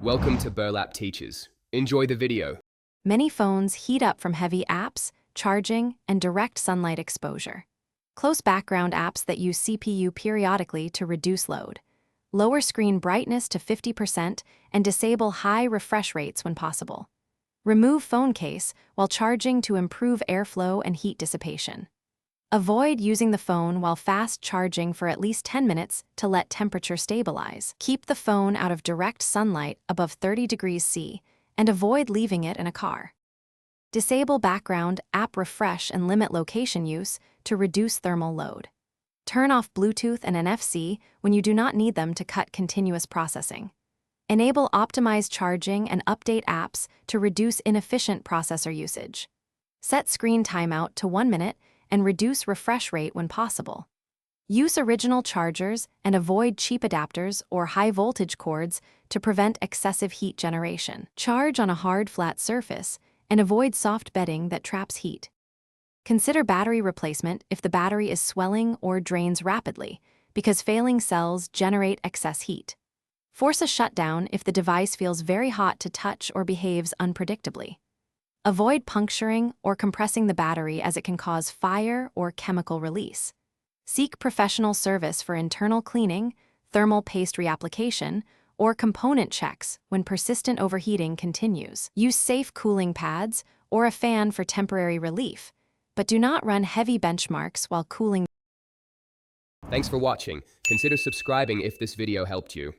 Welcome to Burlap Teachers. Enjoy the video. Many phones heat up from heavy apps, charging, and direct sunlight exposure. Close background apps that use CPU periodically to reduce load. Lower screen brightness to 50% and disable high refresh rates when possible. Remove phone case while charging to improve airflow and heat dissipation. Avoid using the phone while fast charging for at least 10 minutes to let temperature stabilize. Keep the phone out of direct sunlight above 30 degrees C and avoid leaving it in a car. Disable background app refresh and limit location use to reduce thermal load. Turn off Bluetooth and NFC when you do not need them to cut continuous processing. Enable optimized charging and update apps to reduce inefficient processor usage. Set screen timeout to 1 minute and reduce refresh rate when possible. Use original chargers and avoid cheap adapters or high-voltage cords to prevent excessive heat generation. Charge on a hard, flat surface and avoid soft bedding that traps heat. Consider battery replacement if the battery is swelling or drains rapidly, because failing cells generate excess heat. Force a shutdown if the device feels very hot to touch or behaves unpredictably. Avoid puncturing or compressing the battery as it can cause fire or chemical release. Seek professional service for internal cleaning, thermal paste reapplication, or component checks when persistent overheating continues. Use safe cooling pads or a fan for temporary relief, but do not run heavy benchmarks while cooling. Thanks for watching. Consider subscribing if this video helped you.